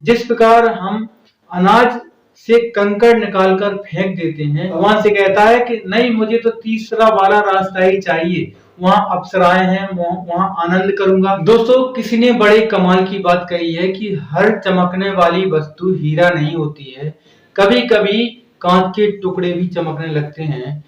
जिस प्रकार हम अनाज से कंकड़ निकालकर फेंक देते हैं, भगवान से कहता है कि नहीं, मुझे तो तीसरा वाला रास्ता ही चाहिए, वहां अप्सराएं हैं, वहां आनंद करूंगा। दोस्तों, किसी ने बड़े कमाल की बात कही है कि हर चमकने वाली वस्तु हीरा नहीं होती है, कभी कभी कांच के टुकड़े भी चमकने लगते हैं।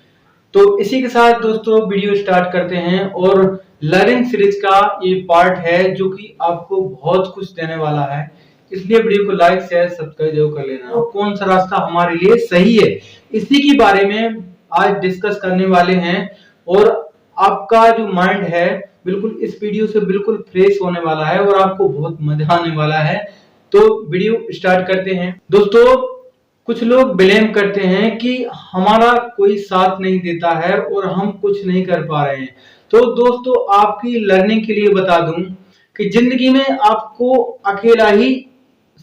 तो इसी के साथ दोस्तों वीडियो स्टार्ट करते हैं, और लर्निंग सीरीज का ये पार्ट है जो कि आपको बहुत कुछ देने वाला है, इसलिए वीडियो को लाइक शेयर सब्सक्राइब जरूर कर लेना। और कौन सा रास्ता हमारे लिए सही है, इसी के बारे में आज डिस्कस करने वाले हैं। और आपका जो माइंड है बिल्कुल इस वीडियो से बिल्कुल फ्रेश होने वाला है और आपको बहुत मजा आने वाला है। तो वीडियो स्टार्ट करते हैं। दोस्तों, कुछ लोग ब्लेम करते हैं कि हमारा कोई साथ नहीं देता है और हम कुछ नहीं कर पा रहे हैं। तो दोस्तों, आपकी लर्निंग के लिए बता दूं कि जिंदगी में आपको अकेला ही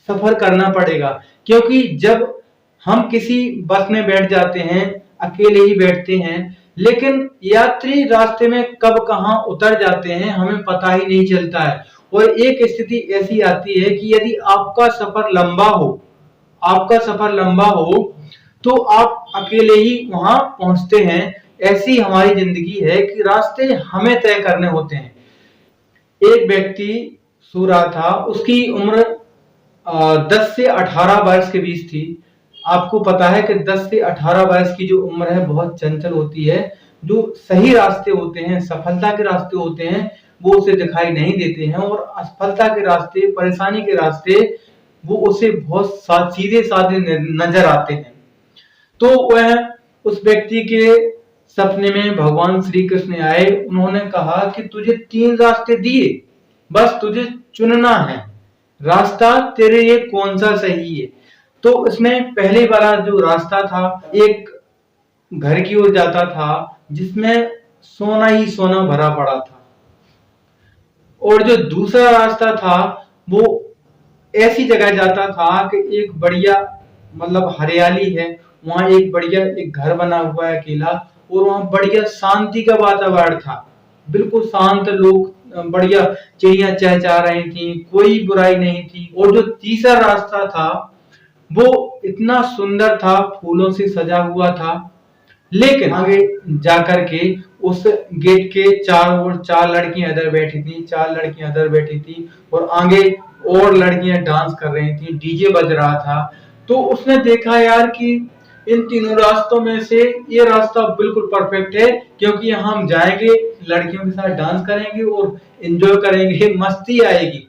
सफर करना पड़ेगा, क्योंकि जब हम किसी बस में बैठ जाते हैं अकेले ही बैठते हैं, लेकिन यात्री रास्ते में कब कहां उतर जाते हैं हमें पता ही नहीं चलता है। और एक स्थिति ऐसी आती है कि यदि आपका सफर लंबा हो तो आप अकेले ही वहां पहुंचते हैं। ऐसी हमारी जिंदगी है कि रास्ते हमें तय करने होते हैं। एक व्यक्ति सो रहा था, उसकी उम्र 10 से 18 वर्ष के बीच थी। आपको पता है कि 10 से 18 वर्ष की जो उम्र है बहुत चंचल होती है। जो सही रास्ते होते हैं, सफलता के रास्ते होते हैं, वो उसे दिखाई नहीं देते हैं, और असफलता के रास्ते, परेशानी के रास्ते वो उसे बहुत सीधे साधे नजर आते हैं। तो वह उस व्यक्ति के सपने में भगवान श्री कृष्ण आए। उन्होंने कहा कि तुझे 3 रास्ते दिए, बस तुझे चुनना है, रास्ता तेरे लिए कौन सा सही है। तो उसमें पहले वाला जो रास्ता था, एक घर की ओर जाता था जिसमें सोना ही सोना भरा पड़ा था, और जो दूसरा रास्ता था वो ऐसी जगह जाता था कि एक बढ़िया, मतलब हरियाली है, वहां एक बढ़िया एक घर बना हुआ है अकेला, और वहां बढ़िया शांति का वातावरण था, बिल्कुल शांत, लोग बढ़िया, चिड़िया चहचहा रही थी, कोई बुराई नहीं थी। और जो तीसरा रास्ता था वो इतना सुंदर था, फूलों से सजा हुआ था, लेकिन आगे जाकर के उस गेट के चारों ओर 4 लड़कियां इधर बैठी थी, 4 लड़कियां इधर बैठी थी, और आगे और लड़कियां डांस कर रही थी, डीजे बज रहा था। तो उसने देखा यार कि इन तीनों रास्तों में से ये रास्ता बिल्कुल परफेक्ट है, क्योंकि हम जाएंगे, लड़कियों के साथ डांस करेंगे और एंजॉय करेंगे, मस्ती आएगी।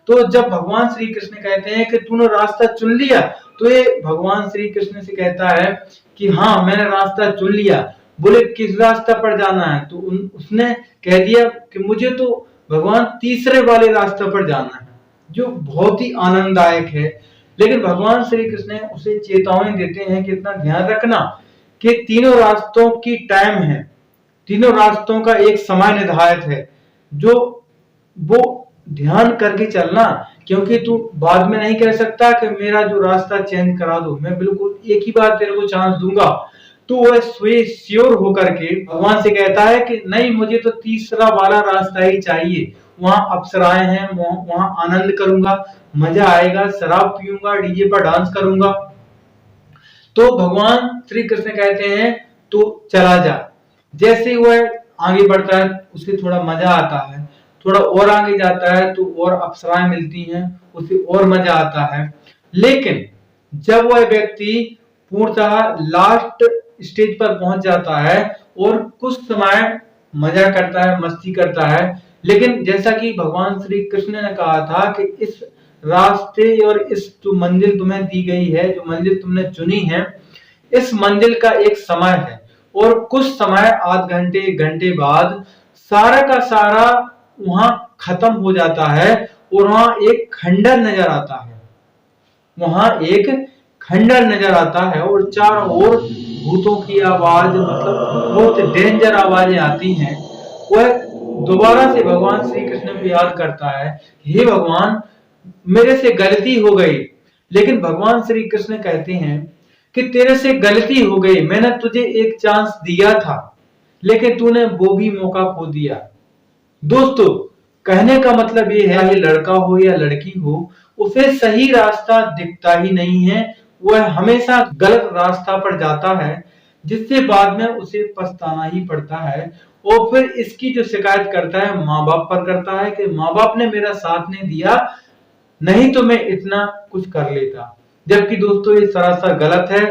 तो जब भगवान श्री कृष्ण कहते हैं कि तूने रास्ता चुन लिया, तो ये भगवान श्री कृष्ण से कहता है कि हाँ, मैंने रास्ता चुन लिया। बोले किस रास्ता पर जाना है? तो उसने कह दिया कि मुझे तो भगवान तीसरे वाले रास्ते पर जाना है, जो बहुत ही आनंददायक है। लेकिन भगवान श्री कृष्ण उसे चेतावनी देते हैं कि इतना ध्यान रखना कि तीनों रास्तों की टाइम है, तीनों रास्तों का एक समय निर्धारित है, जो वो ध्यान करके चलना, क्योंकि तू बाद में नहीं कह सकता कि मेरा जो रास्ता चेंज करा दो, मैं बिल्कुल एक ही बार तेरे को चांस दूंगा। तो वह श्योर होकर के भगवान से कहता है कि नहीं, मुझे तो तीसरा वाला रास्ता ही चाहिए, वहां अप्सराएं हैं, वहां आनंद करूंगा, मजा आएगा, शराब पीऊंगा, डीजे पर डांस करूंगा। तो भगवान श्री कृष्ण कहते हैं तो चला जा। जैसे वह आगे बढ़ता है उसे थोड़ा मजा आता है, थोड़ा और आगे जाता है तो और अप्सराएं मिलती हैं, उसे और मजा आता है। लेकिन जब वह व्यक्ति पूर्णतः लास्ट स्टेज पर पहुंच जाता है और कुछ समय मजा करता है, मस्ती करता है, लेकिन जैसा कि भगवान श्री कृष्ण ने कहा था कि इस रास्ते और इस जो मंजिल तुम्हें दी गई है, जो मंजिल तुमने चुनी है, इस मंजिल का एक समय है, और कुछ समय, आध घंटे, 1 घंटे बाद सारा का सारा वहां खत्म हो जाता है, और वहां एक खंडर नजर आता है, वहां एक खंडर नजर आता है, और चारों ओर भूतों की आवाज, मतलब बहुत डेंजर आवाजें आती हैं। वह दोबारा से भगवान श्री कृष्ण को याद करता है, हे भगवान, मेरे से गलती हो गई। लेकिन भगवान श्री कृष्ण कहते हैं कि तेरे से गलती हो गई, मैंने तुझे एक चांस दिया था, लेकिन तूने वो भी मौका खो दिया। दोस्तों, कहने का मतलब ये है, ये लड़का हो या लड़की हो, उसे सही रास्ता दिखता ही नहीं है, वह हमेशा गलत रास्ता पर जाता है, जिससे बाद में उसे पछताना ही पड़ता है। और फिर इसकी जो शिकायत करता है माँ बाप पर करता है कि माँ बाप ने मेरा साथ नहीं दिया, नहीं तो मैं इतना कुछ कर लेता। जबकि दोस्तों ये सरासर गलत है।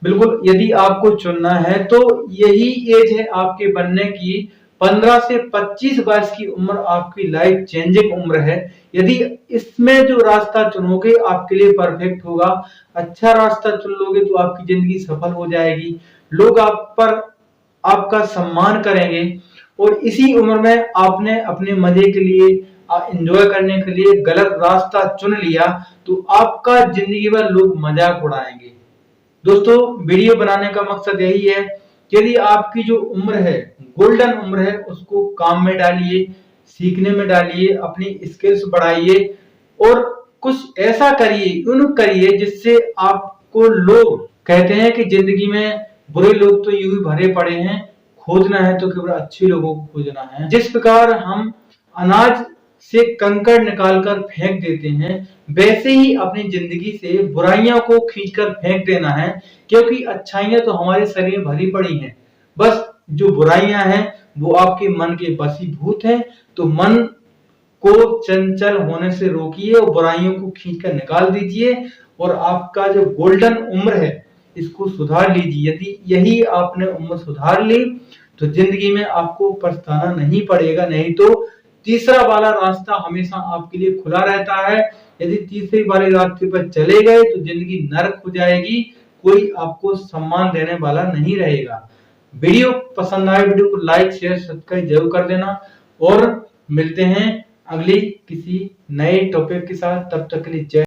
बिल्कुल, यदि आपको चुनना है तो यही एज है आपके बनने की। 15 से 25 वर्ष की उम्र आपकी लाइफ चेंजिंग उम्र है। यदि इसमें जो रास्ता चुनोगे आपके लिए परफेक्ट होगा, अच्छा रास्ता चुन लोगे तो आपकी जिंदगी सफल हो जाएगी, लोग आप पर आपका सम्मान करेंगे। और इसी उम्र में आपने अपने मजे के लिए, एंजॉय करने के लिए गलत रास्ता चुन लिया तो आपका जिंदगी भर लोग मजाक उड़ाएंगे। दोस्तों, वीडियो बनाने का मकसद यही है कि यदि आपकी जो उम्र है, गोल्डन उम्र है, उसको काम में डालिए, सीखने में डालिए, अपनी स्किल्स बढ़ाइए और कुछ ऐसा करिए, यूनिक करिए जिससे आपको लोग कहते हैं कि जिंदगी में बुरे लोग तो यूं ही भरे पड़े हैं, खोजना है तो केवल अच्छे लोगों को खोजना है। जिस प्रकार हम अनाज से कंकड़ निकालकर फेंक देते हैं, वैसे ही अपनी जिंदगी से बुराइयों को खींचकर फेंक देना है, क्योंकि अच्छाइयां तो हमारे शरीर में भरी पड़ी हैं। बस जो बुराइयां हैं वो आपके मन के वशीभूत हैं। तो मन को चंचल होने से रोकिए और बुराइयों को खींचकर निकाल दीजिए और आपका जो गोल्डन उम्र है इसको सुधार लीजिए। यदि यही आपने उम्र सुधार ली तो जिंदगी में आपको पछताना नहीं पड़ेगा, नहीं तो तीसरा वाला रास्ता हमेशा आपके लिए खुला रहता है। यदि तीसरे वाले रास्ते पर चले गए तो जिंदगी नरक हो जाएगी, कोई आपको सम्मान देने वाला नहीं रहेगा। वीडियो पसंद आए, वीडियो को लाइक शेयर सब्सक्राइब जरूर कर देना और मिलते हैं अगली किसी नए टॉपिक के साथ। तब तक के लिए जय।